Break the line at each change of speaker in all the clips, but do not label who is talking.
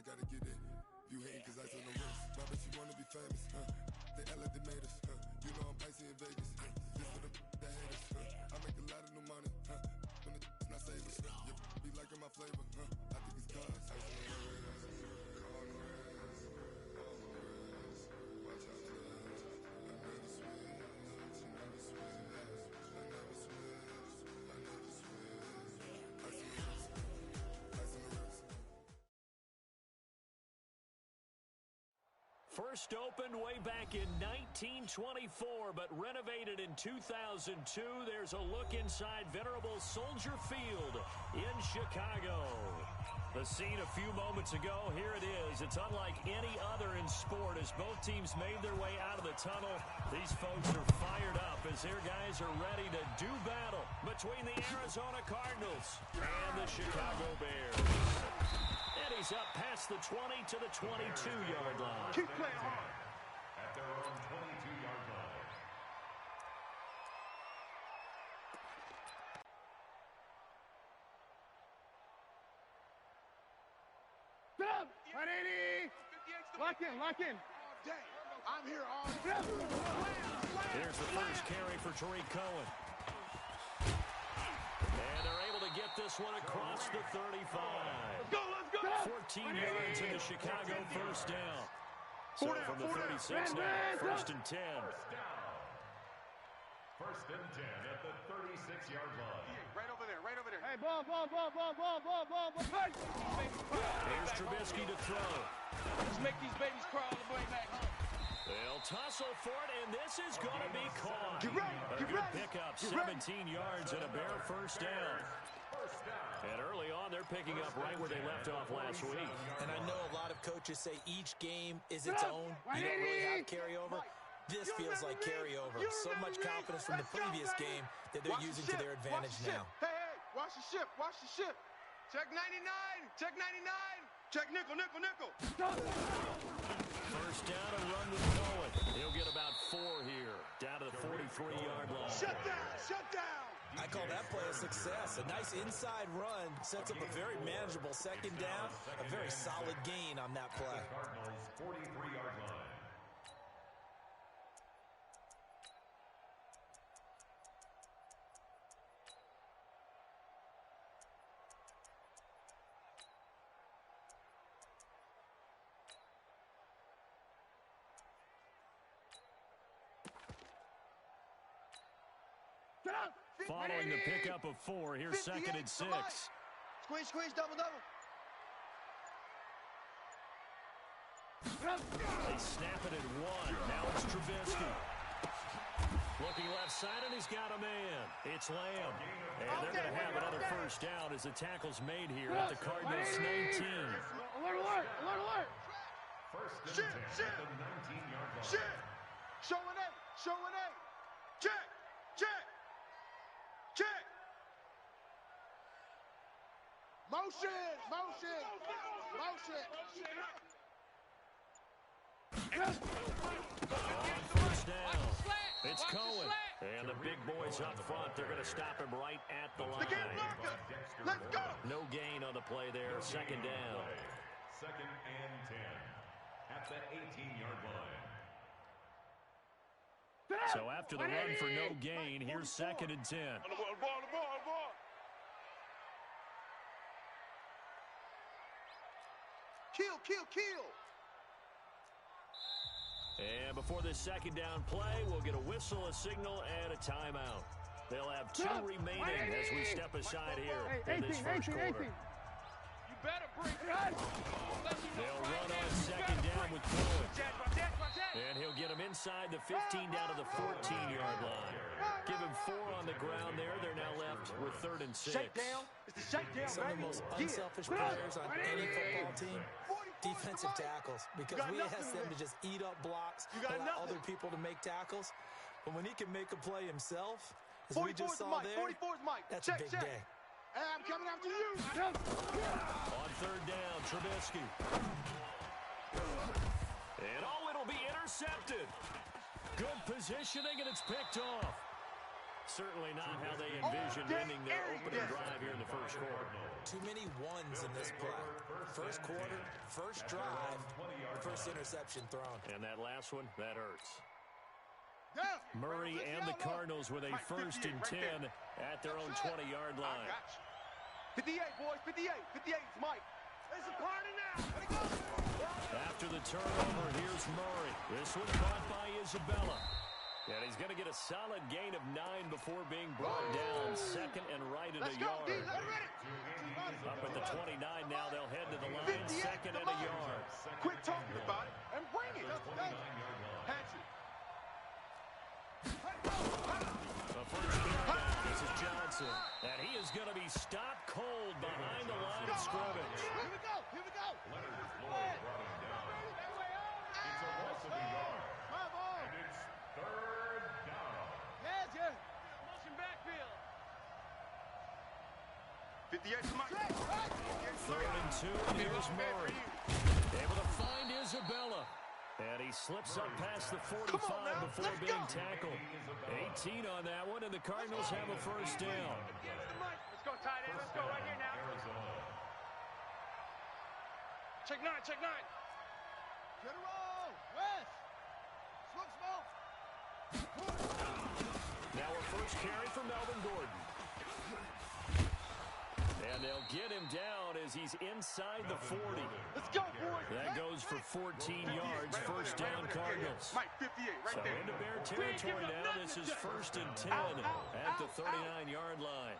I gotta get it. You hating cause ice on the wrist. My bitch, you wanna be famous, They act like they made us, You know I'm icy in Vegas, This for the that hate us, I make a lot of new money, When the not save us, be liking my flavor, I think it's cause ice on the wrist, on the wrist, on the wrist. Watch out for this. I never switch, I never switch, I never switch, I never switch. Ice on the wrist, ice on the wrist.
First opened way back in 1924, but renovated in 2002. There's a look inside venerable Soldier Field in Chicago. The scene a few moments ago, here it is. It's unlike any other in sport as both teams made their way out of the tunnel. These folks are fired up as their guys are ready to do battle between the Arizona Cardinals and the Chicago Bears. And he's up past the 20 to the 22-yard line.
Keep playing hard.
At their own 22-yard line.
Stop! 180! Lock in, lock in. I'm here all day.
Here's the first carry for Tariq Cohen. And they're able to get this one across the 35.
Let's go, let's go!
14 yards in the Chicago first down. So from the 36 now, first and 10.
First and 10 at the 36-yard line.
Right over there, right over there. Hey, ball.
Here's Trubisky to throw.
Let's make these babies crawl all the way back home.
They'll tussle for it, and this is going to be caught.
Get ready,
A good pickup, 17 yards and a Bear first down. And early on, they're picking up right where they left off last week.
And I know a lot of coaches say each game is its own. You don't really have carryover. This feels like carryover. So much confidence from the previous game that they're using to their advantage now.
Hey, watch the ship, watch the ship. Check 99, check 99. Check nickel.
First down and run with Cohen. He'll get about 4 here, down to the 43-yard line.
Shut down.
I call that play a success. A nice inside run sets up a very manageable second down. A very solid gain on that play.
Cardinals 43-yard line.
Following the pickup of 4, here's second and 6.
Squeeze, double.
They snap it at 1. Now it's Trubisky. Looking left side, and he's got a man. It's Lamb. And they're going to have another first down as the tackle's made here at the Cardinals 19.
Alert.
First and 10 at the 19-yard line.
Shit. Showing eight. Check. Motion.
On first down, it's Cohen. And the big boys up front, they're going to stop him right at the line.
Let's go.
No gain on the play there, second down.
Second and 10 at the 18-yard line.
So after the run for no gain, here's second and 10.
The ball. Kill.
And before this second down play, we'll get a whistle, a signal, and a timeout. They'll have 2 remaining as we step aside here in this first quarter.
You better bring it.
They'll run on second down with Cohen. And he'll get him inside the 15 down to the 14-yard line. Give him 4 on the ground there. They're now left with 3rd and 6.
Some of the most unselfish players on any football team, defensive tackles, because we ask them to just eat up blocks, allow other people to make tackles. But when he can make a play himself, as we just saw there, that's a big day.
Hey, I'm coming after you.
On 3rd down, Trubisky. And it'll be intercepted. Good positioning, and it's picked off. Certainly not how they envisioned ending their opening drive here in the first quarter.
Too many ones in this play. First quarter, first drive, first interception thrown.
And that last one, that hurts. Murray and the Cardinals with a 1st and 10 at their own 20-yard line.
58, boys, 58. 58 is Mike. There's a corner now. Let it go.
After the turnover, here's Murray. This one caught by Isabella. And he's going to get a solid gain of 9 before being brought down. 2nd and right at a yard. Up at the 29 now, they'll head to the line. 2nd and a yard.
Quit talking about it and bring it. Patch it.
The first carry, this is Johnson. And he is going to be stopped cold behind the line of scrimmage.
Here we go. Here we go.
Leonard Floyd brought him down. It's a loss of a yard. And it's 3rd down.
Yeah. Motion backfield. 58 to Mike.
3rd and 2, and here's Murray. Able to find Isabella. And he slips up past the 45 before being tackled. 18 on that one, and the Cardinals have a 1st down.
Let's go, tight end. Let's go right here now. Check 9. General, West. Smoke.
Now a first carry for Melvin Gordon. And they'll get him down as he's inside the 40.
Let's go, boys.
That goes for 14 yards. 1st down, Cardinals.
Mike, 58, right
So
there.
into Bear territory now. This is 1st and 10 at the 39-yard line.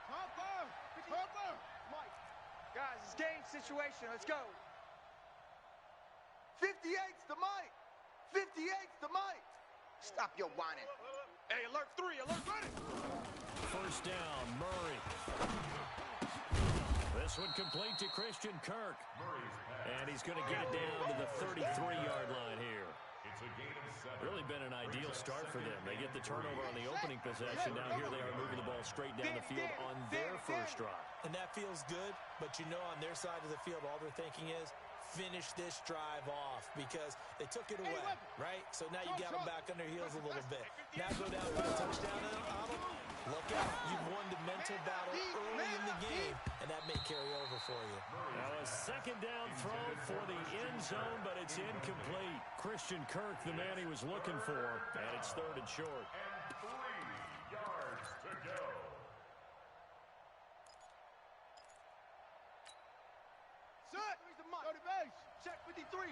Harper. Mike. Guys, it's game situation. Let's go. 58's the Mike. 58's the Mike. Stop your whining. Hey, alert 3. Alert ready.
1st down, Murray. This one complete to Christian Kirk. And he's going to get it down to the 33-yard line here.
It's a gain of 7.
Really been an ideal start for them. They get the turnover on the opening possession. Now here they are moving the ball straight down the field on their first drive.
And that feels good, but you know on their side of the field, all they're thinking is, finish this drive off because they took it away, right? So now you got them back on their heels a little bit. Now go down for a touchdown on them. Look out. You've won the mental battle early in the game, and that may carry over for you.
Now a 2nd down throw for the end zone, but it's incomplete. Christian Kirk, the man he was looking for, and it's 3rd and short.
And 3 yards to go.
Set. Go to base. Check 53.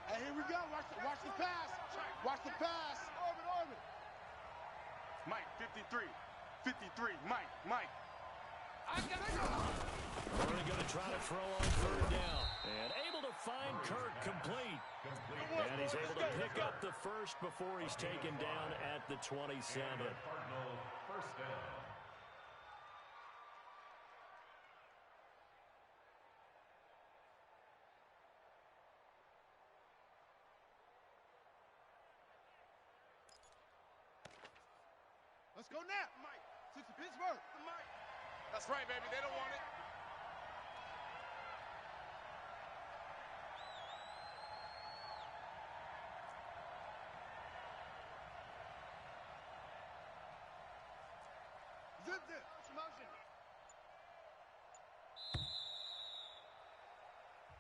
Hey, here we go. Watch the pass. Watch the pass. Orbit. Mike, 53. 53. Mike. I got it.
Murray going to try to throw on 3rd down. And able to find Kirk complete. And he's able to pick up the 1st before he's taken down at the 27.
Cardinal 1st down.
Let's go now, Mike. Since Pittsburgh. Mike. That's right, baby. They don't want it. Zip. Motion.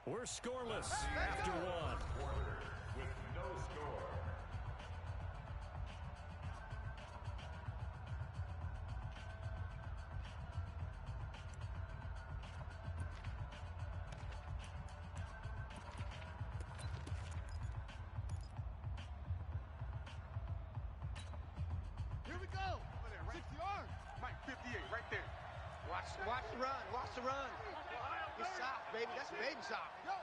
We're scoreless after 1.
Quarter with no score.
Here we go. 6 yards. Mike, 58, right there. Watch the run. Good sock, baby. That's baby sock. Go.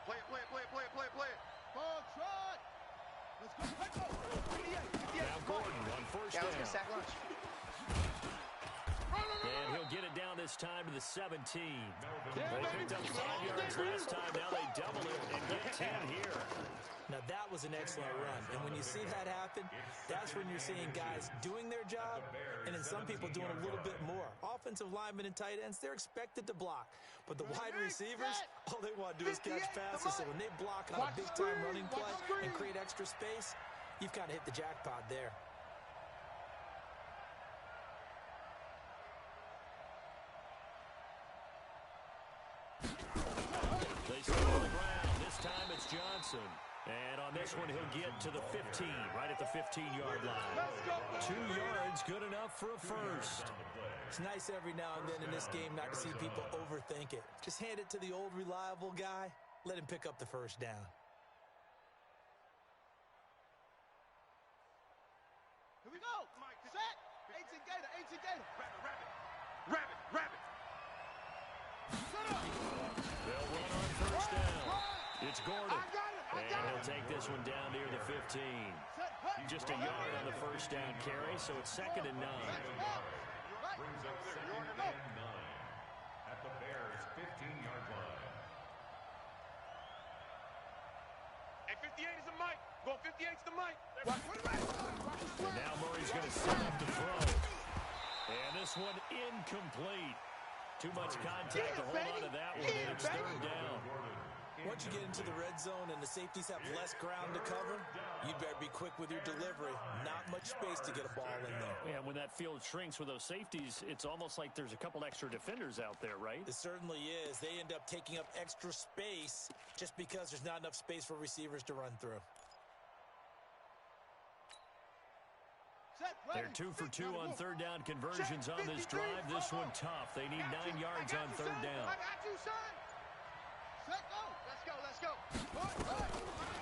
Play it. Ball trot. Let's go. 58.
Now Gordon on 1st down.
Let's get sack lunch.
And he'll get it down this time to the 17. They picked up 5 yards last time. Now they double it and get 10 here.
Now, that was an excellent run. And when you see that happen, that's when you're seeing guys doing their job and then some people doing a little bit more. Offensive linemen and tight ends, they're expected to block. But the wide receivers, all they want to do is catch passes. So when they block on a big-time running play and create extra space, you've kind of hit the jackpot there.
Wilson. And on this one, he'll get to the 15, right at the 15-yard line. 2 yards, good enough for a first.
It's nice every now and then in this game not to see people overthink it. Just hand it to the old reliable guy. Let him pick up the first down.
Here we go. Set. 18 Gator. 18 Gator. Rabbit. Shut up.
They'll run on first down. It's Gordon. And he'll take this one down near the 15. Just a yard on the first down carry, so it's 2nd and 9.
Brings up 2nd and 9 at the Bears' 15-yard line.
Hey, 58 is the mic. Go 58's the mic.
And now Murray's going to set up to throw. And this one incomplete. Too much contact to hold on to that one, and it's 3rd down.
Once you get into the red zone and the safeties have less ground to cover, you'd better be quick with your delivery. Not much space to get a ball in there.
Yeah, when that field shrinks with those safeties, it's almost like there's a couple extra defenders out there, right?
It certainly is. They end up taking up extra space just because there's not enough space for receivers to run through.
They're 2 for 2 on 3rd down conversions on this drive. This one tough. They need 9 yards on 3rd down.
I got you, son. Set, go. Let's go.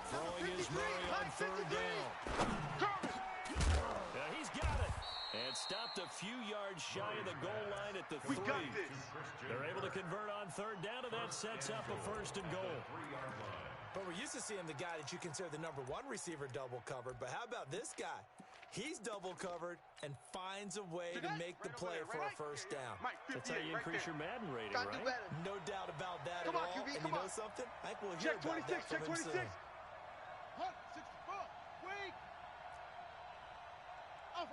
Throwing is Murray on 3rd down. Yeah, he's got it. And stopped a few yards shy of the goal line at the 3. They're able to convert on 3rd down, and that sets up a 1st and goal.
But we're used to seeing the guy that you consider the number 1 receiver double covered. But how about this guy? He's double covered and finds a way to make the play for a 1st down.
That's how you increase your Madden rating, right?
No doubt about that at all. And you know something? I think we'll hear about that from him soon.
64. Wait. Off.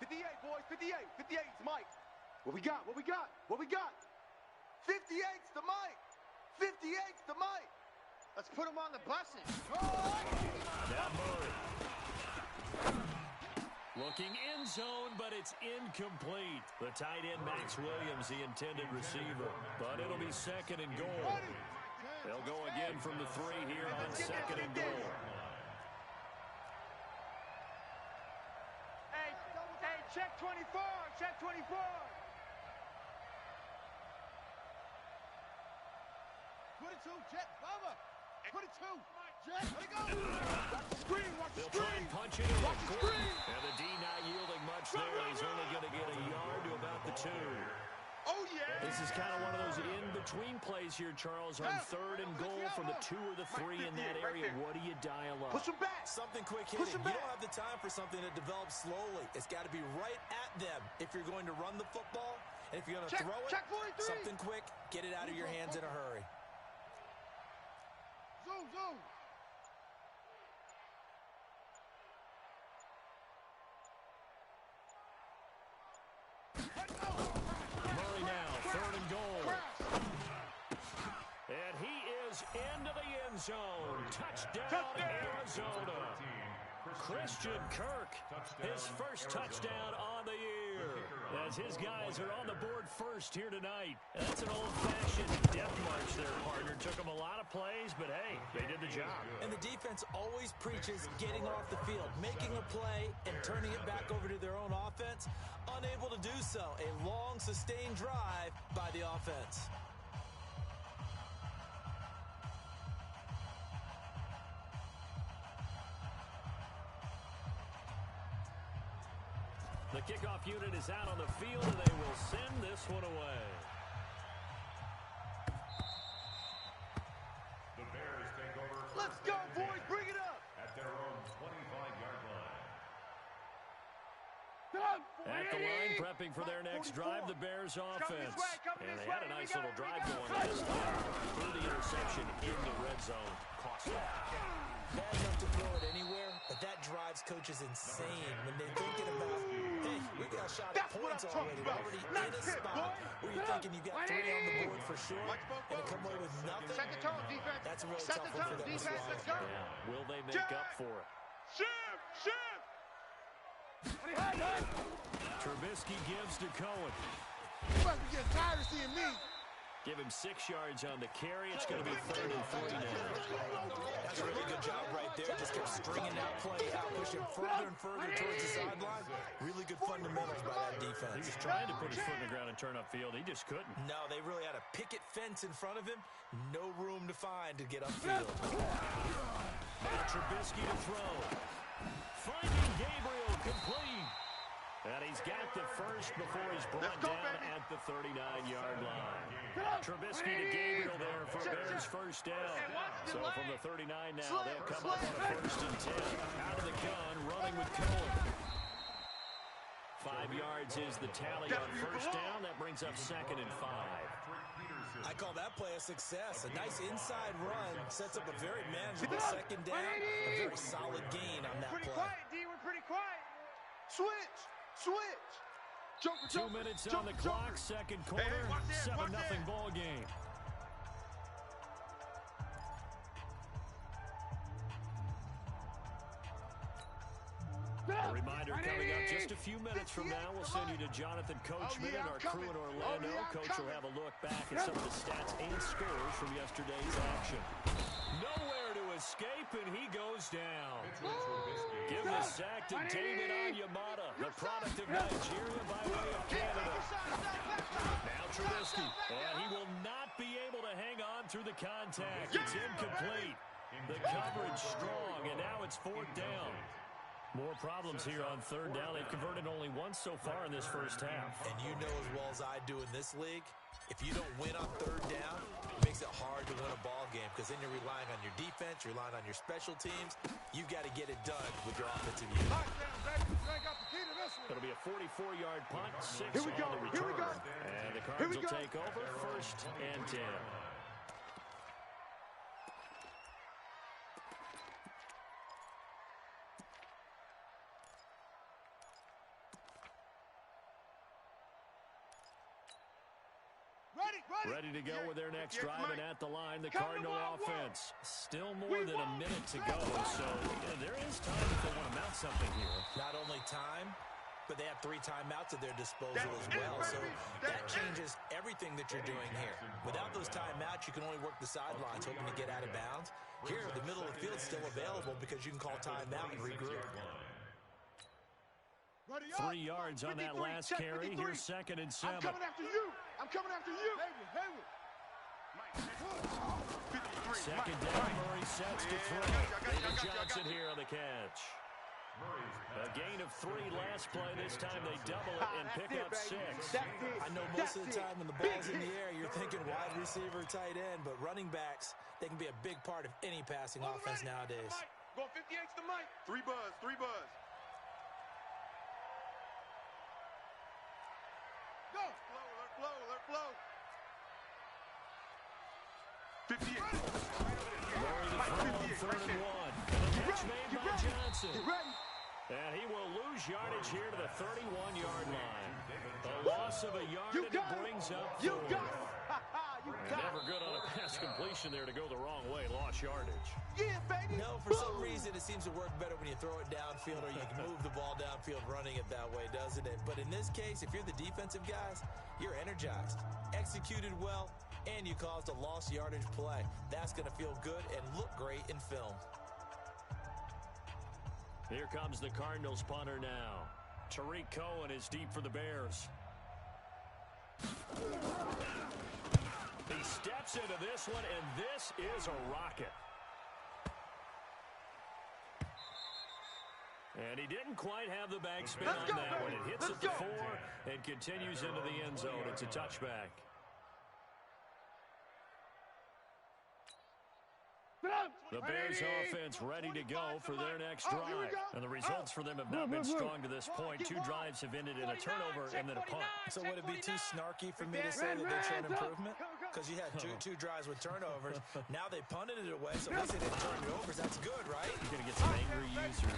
58, boys. 58. 58's Mike. What we got? 58's the Mike. 58's the Mike. Let's put him on the buses.
Now Murray. Looking in zone, but it's incomplete. The tight end, Max Williams, the intended receiver. But it'll be 2nd and goal. They'll go again from the 3 here on 2nd and goal.
Hey, check 24. Check 24. Put it to Jet Bubba. Put it to Jet. Let it go.
They'll try and punch it in. And the D not yielding much there. He's only going to get a yard to about the 2.
Oh, yeah.
This is kind of one of those in-between plays here, Charles, on 3rd and goal from the 2 or the 3 in that area. What do you dial up?
Push him back.
Something quick hitting. You don't have the time for something that develops slowly. It's got to be right at them if you're going to run the football. And if you're going to throw it, something quick, get it out of your hands in a hurry.
Zoom.
Murray now, 3rd and goal. And he is into the end zone. Touchdown, Arizona. Christian Kirk, his first touchdown on the year. As his guys are on the board first here tonight. That's an old-fashioned death march there, partner. Took them a lot of plays, but hey, they did the job.
And the defense always preaches getting off the field, making a play, and turning it back over to their own offense. Unable to do so. A long, sustained drive by the offense.
The kickoff unit is out on the field, and they will send this one away.
The Bears take over.
Let's go, boys. Bring it up.
At their own 25-yard line.
At the line, prepping for their next drive, the Bears offense. And they had a nice little drive going last time. Through the interception in the red zone. Cost them.
Bad enough to throw it anywhere, but that drives coaches insane when they're thinking about, hey, we got a shot at points already in a spot where you're thinking you got 3 on the board for sure, and to come away with nothing, that's a really tough one for them to swallow.
Yeah. Will they make up for it?
Shift!
Trubisky gives to Cohen.
You must be getting tired of seeing me.
Give him 6 yards on the carry. It's going to be 3rd and 3 now.
That's a really good job right there. Just kept stringing that play out, pushing further and further towards the sideline. Really good fundamentals by that defense.
He was trying to put his foot in the ground and turn upfield. He just couldn't.
No, they really had a picket fence in front of him. No room to find to get upfield.
Now Trubisky to throw. Finding Gabriel complete. And he's got the first before he's brought down at the 39-yard line. Trubisky to Gabriel there for Bears first down. So from the 39 now, they'll come up on a 1st and 10. Out of the gun, running with Cohen. 5 yards is the tally on first down. That brings up 2nd and 5.
I call that play a success. A nice inside run sets up a very manageable 2nd down. A very solid gain on that play.
Pretty quiet, D. We're pretty quiet. Switch.
2 minutes on the clock, 2nd quarter, 7-0 ball game. A reminder coming up just a few minutes from now, we'll send you to Jonathan Coachman and our crew in Orlando. Coach will have a look back at some of the stats and scores from yesterday's action. Nowhere to escape, and he goes down. Give the sack to David Onyemata, the product of Nigeria by way of Canada. Now Trubisky, and he will not be able to hang on through the contact. It's incomplete. The coverage strong, and now it's 4th down. More problems here on 3rd down. They've converted only once so far in this first half.
And you know as well as I do in this league, if you don't win on 3rd down, it makes it hard to win a ball game because then you're relying on your defense, you're relying on your special teams. You've got to get it done with your offensive unit.
It'll be a 44-yard punt, 6 on the return. And the Cards will take over 1st and 10. Ready to go with their next drive, and at the line, the Cardinal offense. Still more than a minute to go, so there is time if they want to mount something here.
Not only time, but they have 3 timeouts at their disposal as well, so that changes everything that you're doing here. Without those timeouts, you can only work the sidelines, hoping to get out of bounds. Here, the middle of the field's still available because you can call timeout and regroup.
3 yards on that last carry. Here's 2nd and 7.
I'm coming after you. I'm coming after you.
Second down, Murray sets to throw. David Johnson here on the catch. A gain of 3 last play. This time they double it and pick up 6.
I know most of the time when the ball's in the air, you're thinking wide receiver, tight end, but running backs, they can be a big part of any passing offense nowadays.
Going 58 to Mike. 3 buzz. Go. Alert flow. 58.
Murray to throw on 3rd and 1. And the catch made by Johnson. And he will lose yardage here to the 31-yard line. A loss of a yard, and it brings up 4th. Never good on a pass completion there to go the wrong way. Lost yardage.
Yeah, baby.
No, for some reason it seems to work better when you throw it downfield or you can move the ball downfield running it that way, doesn't it? But in this case, if you're the defensive guys, you're energized, executed well, and you caused a lost yardage play. That's going to feel good and look great in film.
Here comes the Cardinals punter now. Tariq Cohen is deep for the Bears. He steps into this one, and this is a rocket. And he didn't quite have the bag spin on that one. It hits at the 4 and continues into the end zone. It's a touchback. The Bears offense ready to go for their next drive. And the results for them have not been strong to this point. 2 drives have ended in a turnover and then a punt.
So would it be too snarky for me to say that they're showing improvement? Because you had two drives with turnovers. Now they punted it away, so at least they didn't turn it over. That's good, right?
You're going to get some angry users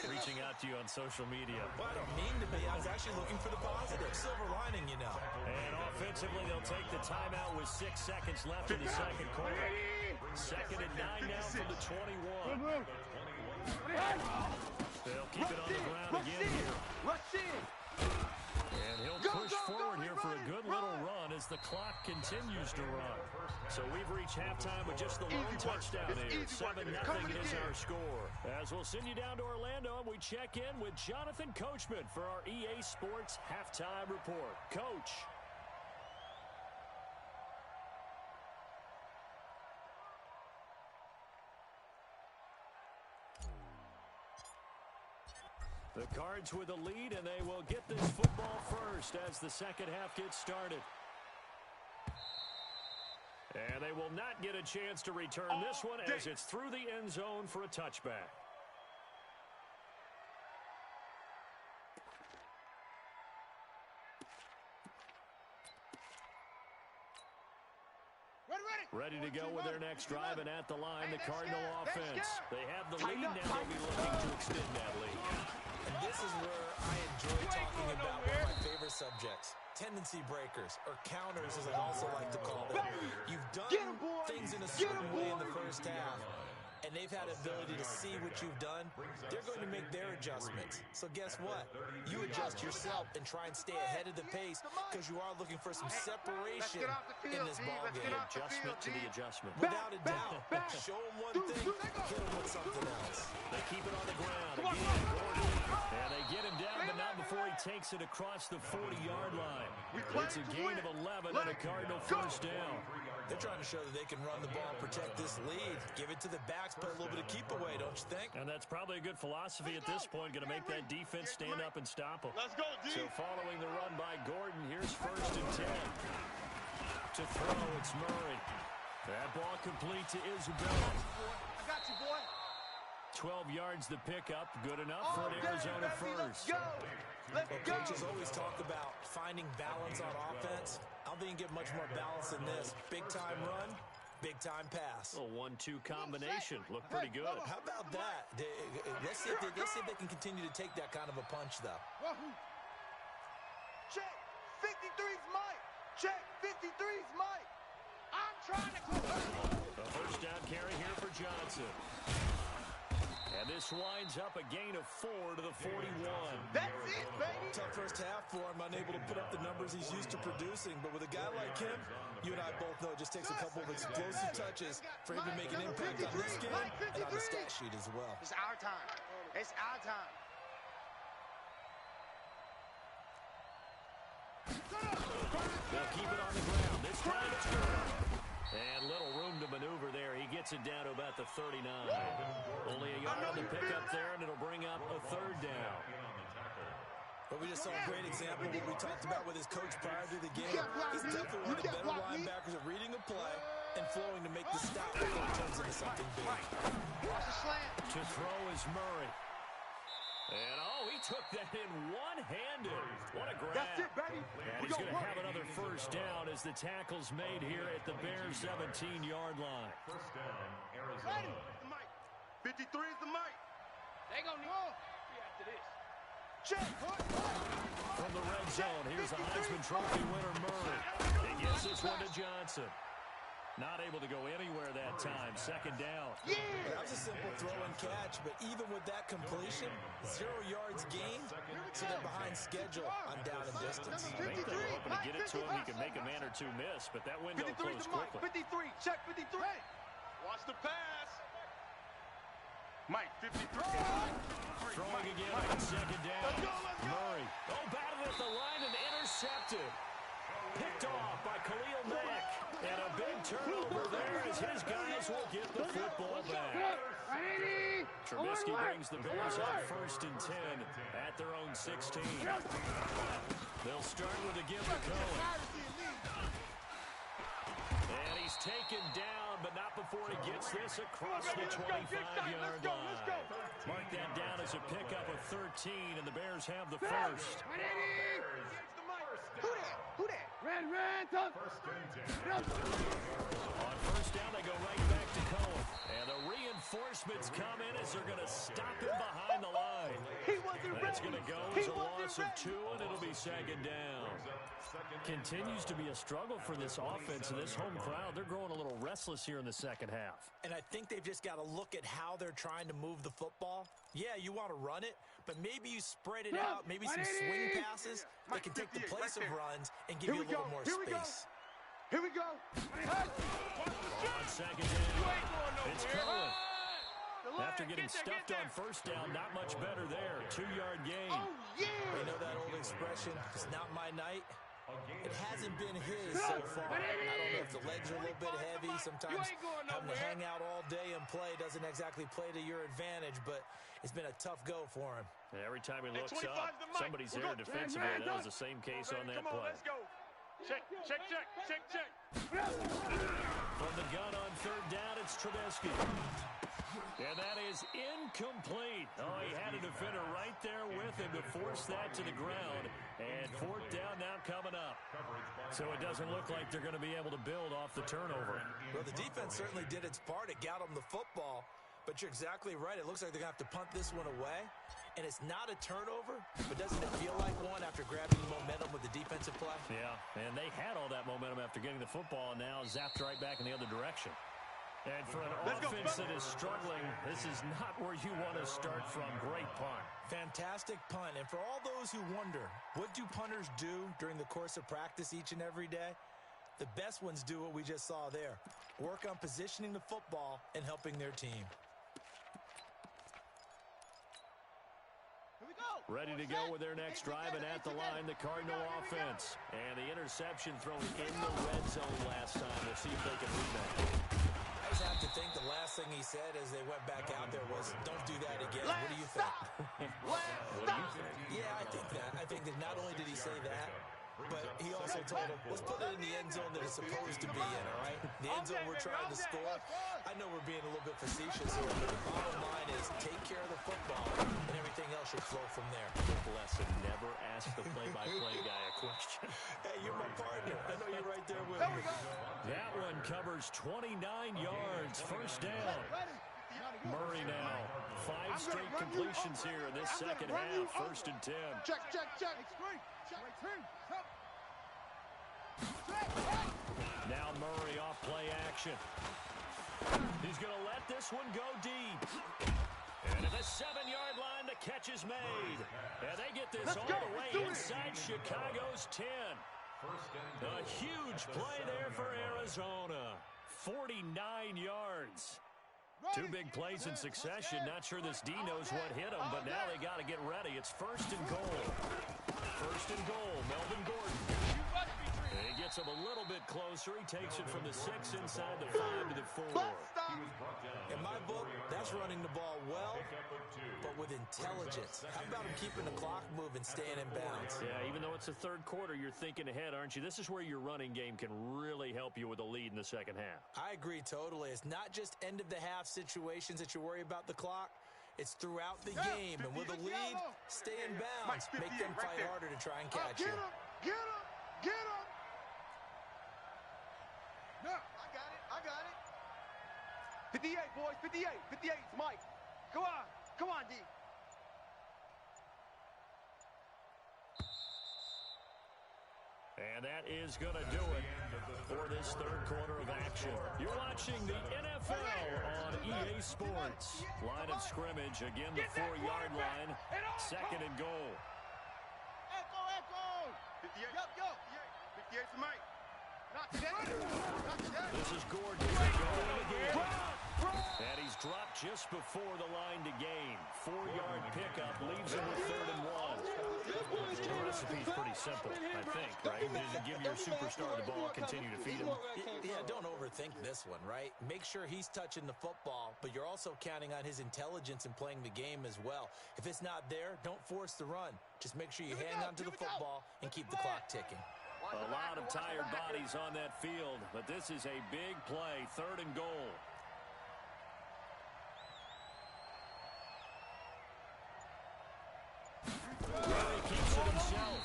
reaching out to you on social media.
Well, I don't mean to be. I was actually looking for the positive. Silver lining, you know.
And offensively, they'll take the timeout with 6 seconds left in the second quarter. 2nd and 9 now from the 21. They'll keep it on the ground again here. And he'll push forward here for a good little run as as the clock continues to run. So we've reached halftime with just the lone touchdown here. 7-0 is our score. As we'll send you down to Orlando, and we check in with Jonathan Coachman for our EA Sports Halftime Report. Coach. The Cards with a lead, and they will get this football first as the second half gets started. And they will not get a chance to return this one as it's through the end zone for a touchback. Ready to go with their next drive, and at the line, the Cardinal offense. They have the lead now. They'll be looking to extend that lead.
And this is where I enjoy talking about one of my favorite subjects, tendency breakers, or counters as I also like to call them. You've done things in a certain way in the first half, and they've had ability to see what you've done. They're going to make their adjustments. So guess what? You adjust yourself and try and stay ahead of the pace because you are looking for some separation in this ballgame.
Adjustment to the adjustment.
Without a doubt. Show them one thing, hit them with something else.
They keep it on the ground. Again, Gordon. And they get him down, but not before he takes it across the 40-yard line. It's a gain of 11 and a Cardinal first down.
They're trying to show that they can run the ball and protect this lead. Give it to the backs, play a little bit of keep away, don't you think?
And that's probably a good philosophy at this point. Going to make that defense stand up and stop them.
Let's go, D.
So following the run by Gordon, here's 1st and 10. To throw, it's Murray. That ball complete to Isabella.
I got you, boy.
12 yards the pickup. Good enough for an Arizona first.
Well, coaches always talk about finding balance on offense. I don't think you can get much more balance than this. Big-time run, big-time pass.
A 1-2 combination. Looked pretty good.
How about that? Let's see if they can continue to take that kind of a punch, though.
Check. 53's Mike. Check. 53's Mike. I'm trying to...
A first down carry here for Johnson. And this winds up a gain of 4 to the 41.
That's it, baby.
Tough first half for him, unable to put up the numbers he's used to producing. But with a guy like him, you and I both know it just takes a couple of explosive touches for him to make an impact on this game and on the stat sheet as well.
It's our time. It's our time.
They'll keep it on the ground. This time it's good. And little room to maneuver there. He gets it down to about the 39. Only a yard on the pickup there, and it'll bring up a 3rd down.
But we just saw a great example of what we talked about with his coach prior to the game. He's definitely one of the better linebackers at reading a play and flowing to make the stop before it turns into something big.
Watch the slant.
To throw is Murray. And, he took that in one-handed. What a grab.
That's it, baby.
And he's going to have another first down as the tackle's made here at the Bears' 17-yard line.
First down, Arizona.
The mic. 53 is the mic. They gonna need after this. Check.
From the red zone, here's the Heisman Trophy winner, Murray. He gives this one to Johnson. Not able to go anywhere that time. 2nd down.
Yeah. That was a simple throw and catch, but even with that completion, 0 yards gained, so they're behind schedule on down and distance.
I think they were hoping to get it to him. He could make a man or two miss, but that window closed quickly.
53. Check 53. Watch the pass. Mike, 53.
Throwing again on 2nd down. Murray. Batted at the line and intercepted. Picked off by Khalil Mack. And a big turnover there as his guys will get the football back. Trubisky brings the Bears up 1st and 10 at their own 16. They'll start with a give to Cohen. And he's taken down, but not before he gets this across the 25-yard line. Mark that down as a pickup of 13, and the Bears have the first.
Who that? Red, tough.
On first down, they go right back to Cohen. And the reinforcements come in as they're going to stop him behind the line. That's going to go as a loss of 2, and it'll be 2nd down. Continues to be a struggle for this offense and this home crowd. They're growing a little restless here in the second half.
And I think they've just got to look at how they're trying to move the football. Yeah, you want to run it, but maybe you spread it out, maybe some swing passes that can take the place of runs and give you a little more space.
Here we go.
On second down, it's Cohen. After getting stuffed on first down, not much better there. 2-yard gain.
Oh, yeah.
You know that old expression, it's not my night? It hasn't been his so far. I don't know if the legs are a little bit heavy. Sometimes having to hang out all day and play doesn't exactly play to your advantage, but it's been a tough go for him.
Every time he looks up, somebody's there defensively. That was the same case on that play.
Let's go. Check.
From the gun on third down, it's Trubisky. And that is incomplete. Oh, he had a defender right there with him to force that to the ground. And fourth down now coming up. So it doesn't look like they're going to be able to build off the turnover.
Well, the defense certainly did its part. It got them the football. But you're exactly right. It looks like they're going to have to punt this one away. And it's not a turnover, but doesn't it feel like one after grabbing momentum with the defensive play?
Yeah, and they had all that momentum after getting the football, and now zapped right back in the other direction. And for an offense that is struggling, this is not where you want to start from. Great punt.
Fantastic punt. And for all those who wonder, what do punters do during the course of practice each and every day? The best ones do what we just saw there. Work on positioning the football and helping their team.
Ready to go with their next drive, and at the line, the Cardinal offense. And the interception thrown in the red zone last time. We'll see if they can rebound.
I just have to think the last thing he said as they went back out there was, don't do that again. What do you think? Yeah, I think that. I think that not only did he say that, but he also told him, let's put it in the end zone that it's supposed to be in, all right? The end zone we're trying to score. I know we're being a little bit facetious here, but the bottom line is take care of the football, and everything else should flow from there.
Lesson, never ask the play-by-play guy a question.
Hey, you're my partner. I know you're right there with me.
That one covers 29 yards. First down. Murray now. 5 straight completions here in this second half. First and 10.
Check.
Now Murray off play action. He's going to let this one go deep. And at the 7-yard line, the catch is made. And they get this all the way inside Chicago's 10. A huge play there for Arizona. 49 yards. 2 big plays in succession. Not sure this D knows what hit him, but now they got to get ready. It's first and goal. First and goal, Melvin Gordon. He gets him a little bit closer. He takes it from the 6 inside the 5 to the 4.
In my book, that's running the ball well, but with intelligence. How about him keeping the clock moving, staying in bounds?
Yeah, even though it's the third quarter, you're thinking ahead, aren't you? This is where your running game can really help you with a lead in the second half.
I agree totally. It's not just end-of-the-half situations that you worry about the clock. It's throughout the game. And with a lead, stay in bounds. Make them fight harder to try and catch you.
Get him! No, I got it. 58, boys, 58. 58, it's Mike. Come on, D.
And that is going to do it for this third quarter of action. You're watching the NFL on EA Sports. Line of scrimmage, again the 4-yard line. Second and goal.
Echo. 58. Yo. 58 for Mike. Not today.
This is Gordon going again. And he's dropped just before the line to gain. 4-yard pickup leaves him with 3rd and 1. The recipe's pretty simple, I think, right? Give your superstar the ball, continue to feed him.
Yeah, don't overthink this one, right? Make sure he's touching the football, but you're also counting on his intelligence in playing the game as well. If it's not there, don't force the run. Just make sure you hang on to the football and keep the clock ticking.
A lot of tired bodies on that field, but this is a big play. 3rd and goal. Murray keeps it himself.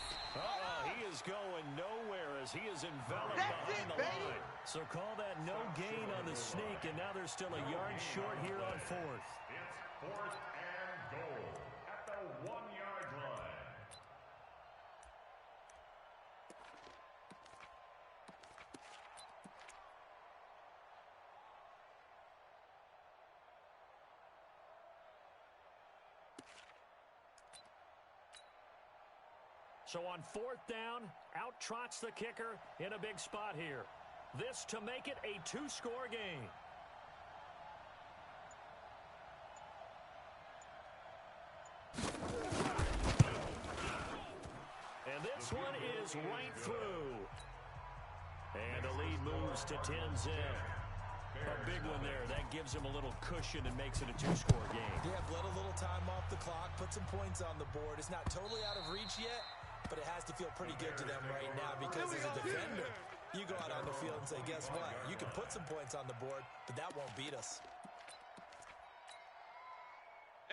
He is going nowhere as he is enveloped behind the line. So call that no gain on the sneak, and now they're still a yard short here on 4th.
It's 4th and goal at the 1-yard line.
So on 4th down, out trots the kicker in a big spot here. This to make it a two-score game. And this one is right through. And the lead moves to 10-zip. A big one there. That gives him a little cushion and makes it a two-score game.
They have let a little time off the clock, put some points on the board. It's not totally out of reach yet, but it has to feel pretty good to them right now because as a defender, you go out on the field and say, guess what? You can put some points on the board, but that won't beat us.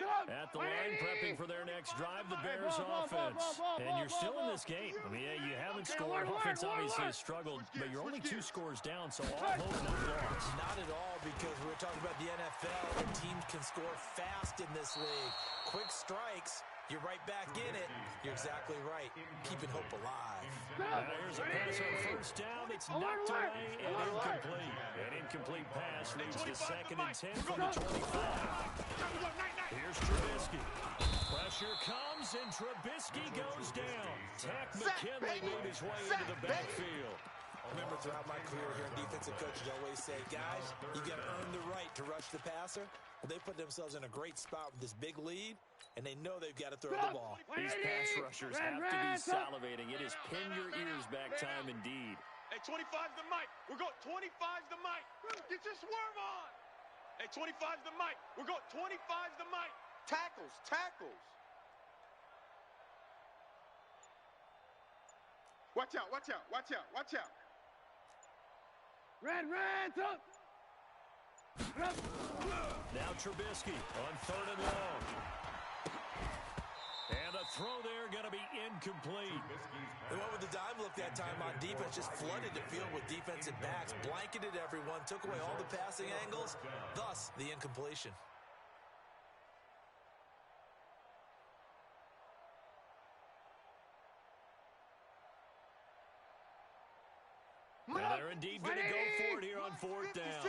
At the line, prepping for their next drive, the Bears offense. And you're still in this game. I mean, yeah, you haven't scored. Offense obviously has struggled, but you're only 2 scores down, so all hope not lost.
Not at all, because we're talking about the NFL, and teams can score fast in this league. Quick strikes, you're right back in it. You're exactly right. Keeping hope alive.
Here's a pass on first down. It's knocked away and incomplete. An incomplete pass leads to 2nd and 10 from the 25. Here's Trubisky. Pressure comes, and Trubisky goes down. Tech McKinley made his way into the backfield.
Remember, throughout my career here in defensive coaches, always say, guys, you got to earn the right to rush the passer. Well, they put themselves in a great spot with this big lead, and they know they've got to throw the ball.
These pass rushers have to be salivating. It is pin your ears back time indeed.
Hey, 25's the mic. We're going 25's the mic. Get your swerve on. Hey, 25's the mic. We're going 25's the mic. Tackles, tackles. Watch out, watch out, watch out, watch out.
Red, up.
Now Trubisky on 3rd and long. And a throw there going to be incomplete.
And what would the dime look that time on defense? Just flooded the field with defensive backs, blanketed everyone, took away all the passing angles, thus the incompletion.
And they're indeed going to go for it here on 4th down.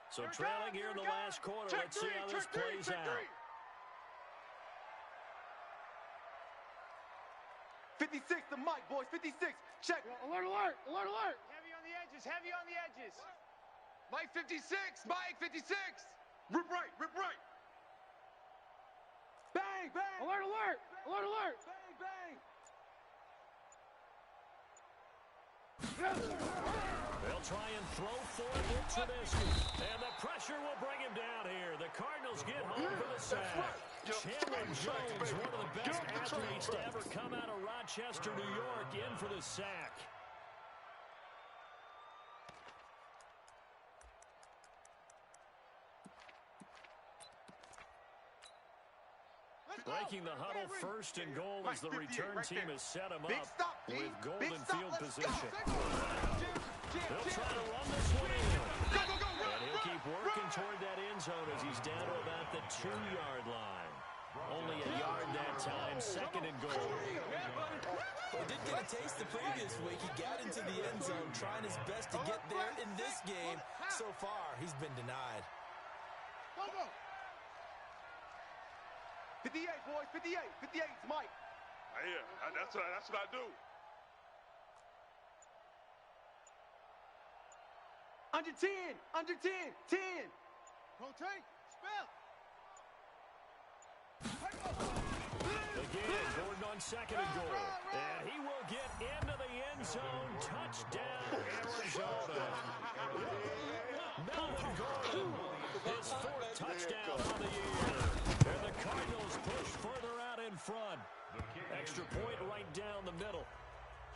So trailing here in the last quarter. Let's see how this plays out.
56, the mic, boys, 56. Check.
Alert, alert, alert, alert.
Heavy on the edges, heavy on the edges. Mike 56, Mike 56. Rip right, rip right. Bang, bang.
Alert, alert, alert, alert.
Bang, bang.
They'll try and throw for it with Trubisky. And the pressure will bring him down here. The Cardinals get home for the sack. Chandler Jones, one of the best athletes to ever come out of Rochester, New York, in for the sack. Breaking the huddle, 1st and goal as the return team has set him up with golden field position. They'll try to run this one in. And he'll keep working toward that end zone as he's down to about the 2-yard line. Only a yard that time, 2nd and goal.
He did get a taste the previous week. He got into the end zone, trying his best to get there in this game. So far, he's been denied.
58, boys, 58. 58's Mike.
Yeah, that's what I do.
Under 10, 10.
Rotate, spell.
Again, Gordon on 2nd and goal. And he will get into the end zone. Touchdown, Arizona. Melvin Gordon, his 4th touchdown on the year. And the Cardinals push further out in front. Extra point right down the middle.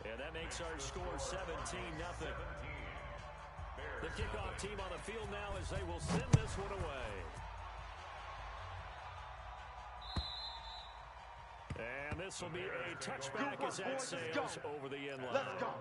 And that makes our score 17-0. The kickoff team on the field now as they will send this one away. And this will be a touchback as that sails over the end line.
Let's go.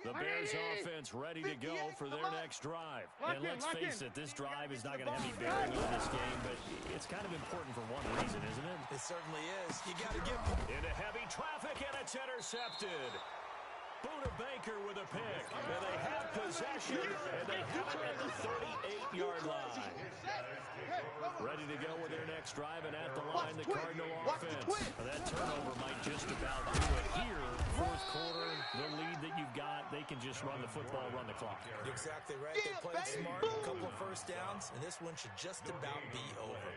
The Bears offense ready to go for their next drive. And let's face it, this drive is not going to have any bearing on this game, but it's kind of important for one reason, isn't it?
It certainly is. You got to give
Into heavy traffic, and it's intercepted. Buda Baker with a pick. And they have possession, and they have it at the 38-yard line. Ready to go with their next drive, and at the line, the Cardinal offense. That turnover might just about do it here fourth quarter, the lead that you've got, they can just run the football, run the clock.
You're exactly right. They played smart, a couple of first downs, and this one should just about be over.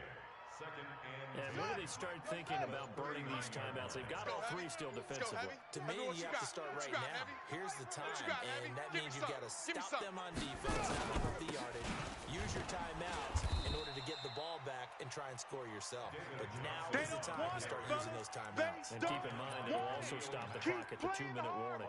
And when do they start thinking about burning these timeouts? They've got all three still defensively.
To me, you have to start right now. Here's the time, and that means you've got to stop them on defense, not give up the yardage. Use your timeouts in order to get the ball back and try and score yourself. But now is the time to start using those timeouts.
And keep in mind, it'll also stop the clock at the 2-minute warning.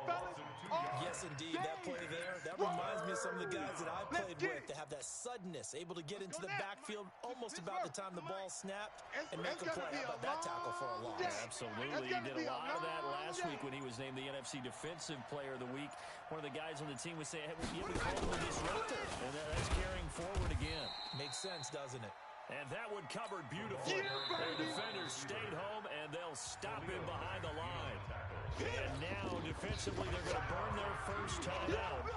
Yes, indeed. That play there, that reminds me of some of the guys that I played with that have that suddenness, able to get into the backfield almost about the time the ball snapped and make a play. How about that tackle for a loss?
Absolutely. He did a lot of that last week when he was named the NFC Defensive Player of the Week. One of the guys on the team was saying, hey, we called him a disruptor. And that's carrying forward again.
Makes sense, doesn't it?
And that one covered beautifully. Their defenders stayed home, and they'll stop him behind the line. And now, defensively, they're going to burn their first time out.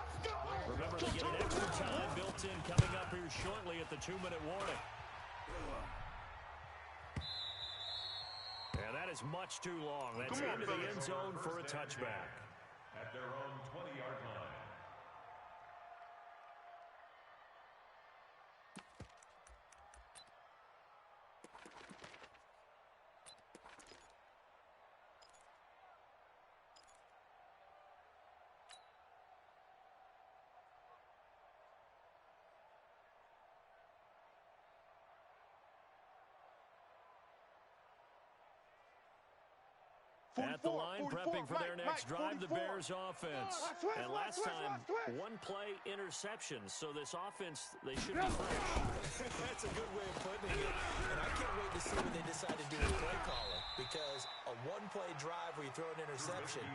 Remember, they get an extra time built in coming up here shortly at the 2-minute warning. And that is much too long. That's into the end zone for a touchback.
At their own 20-yard line.
At the line, prepping for their next drive, the Bears offense. And last time, one play interception. So this offense, they should be fresh.
That's a good way of putting it. And I can't wait to see what they decide to do with play calling. Because a one-play drive where you throw an interception,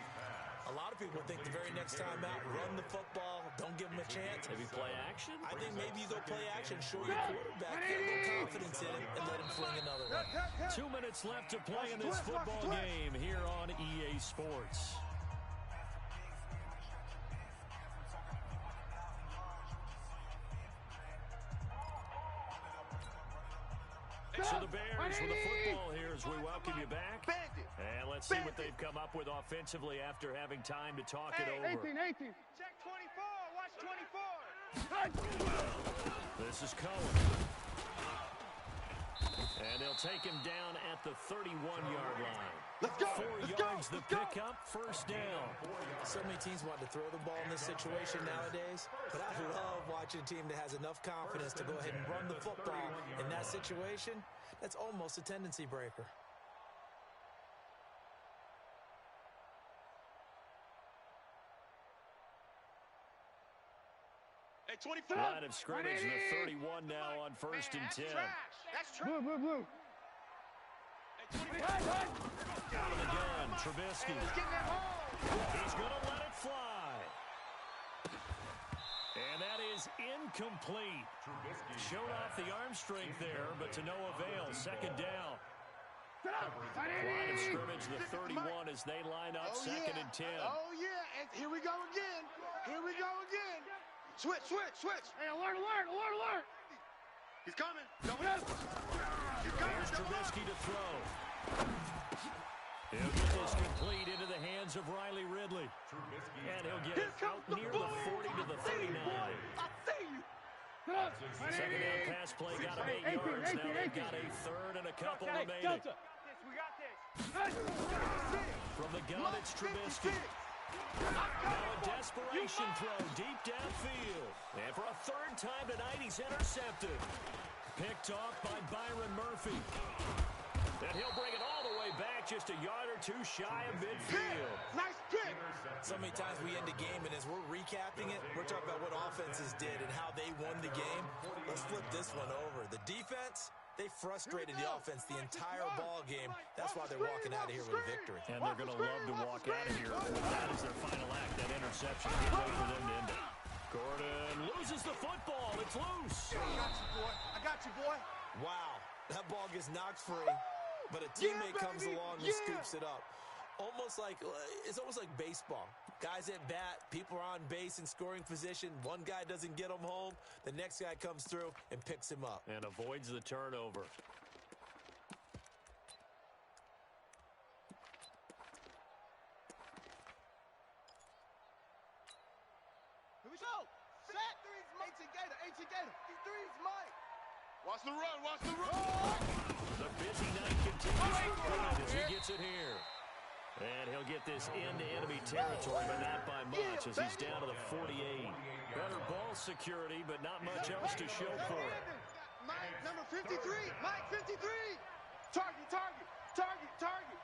a lot of people think the very next time out, run the football, don't give them a chance.
Maybe play action?
I think maybe you go play action, show your quarterback, get a little confidence in him, and let him fling another one.
2 minutes left to play in this football game here on EA Sports. So the Bears with the football here as we welcome you back. And let's see what they've come up with offensively after having time to talk it over.
18.
Check 24. Watch 24.
This is Cohen. And they'll take him down at the 31-yard line.
Let's go.
4 yards the pickup, first down.
So many teams want to throw the ball in this situation nowadays, but I love watching a team that has enough confidence to go ahead and run the football in that situation. That's almost a tendency breaker.
Hey, 24.
Line of scrimmage, the 31 now on first and 10.
That's trash.
Blue.
Out of the gun, Trubisky.
Let's get that hole.
He's going to let it fly. And that is incomplete. Showed off the arm strength there, but to no avail. Second down. Line of scrimmage, the 31 as they line up, second and 10.
Oh, yeah. And here we go again. Switch.
Hey, alert.
He's coming.
There's Trubisky to throw. He'll get this complete into the hands of Riley Ridley. And he'll get it out near the 40 to the 39.
I see you.
Second down pass play got him 8 yards. Now they've got a third and a couple remaining. From the gun, it's Trubisky. Now a desperation throw deep downfield. And for a third time tonight, he's intercepted. Picked off by Byron Murphy. And he'll bring it all the way back, just a yard or two shy of midfield.
Nice pick.
So many times we end a game, and as we're recapping it, we're talking about what offenses did and how they won the game. Let's flip this one over. The defense, they frustrated the offense the entire ball game. That's why they're walking out of here with a victory.
And they're going to love to walk out of here. That is their final act, that interception. Can't wait for them to end it. Gordon loses the football. It's loose.
I got you, boy.
Wow, that ball gets knocked free, but a teammate comes along and scoops it up. It's almost like baseball. Guys at bat, people are on base in scoring position. One guy doesn't get him home. The next guy comes through and picks him up.
And avoids the turnover.
Ancient Gator. These threes, Mike. Watch the run. Watch the run.
The busy night continues for Green as he gets it here. And he'll get this into enemy territory, but not by much as he's down to the 48. Better ball security, but not much else to show for it.
Mike, number 53. Mike, 53. Target, target, target, target.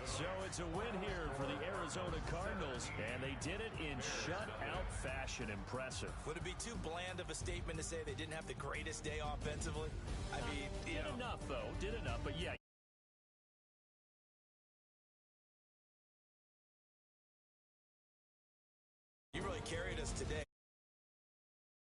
So it's a win here for the Arizona Cardinals, and they did it in shutout fashion. Impressive.
Would it be too bland of a statement to say they didn't have the greatest day offensively? I mean,
did enough, though. Did enough, but yeah.
You really carried us today.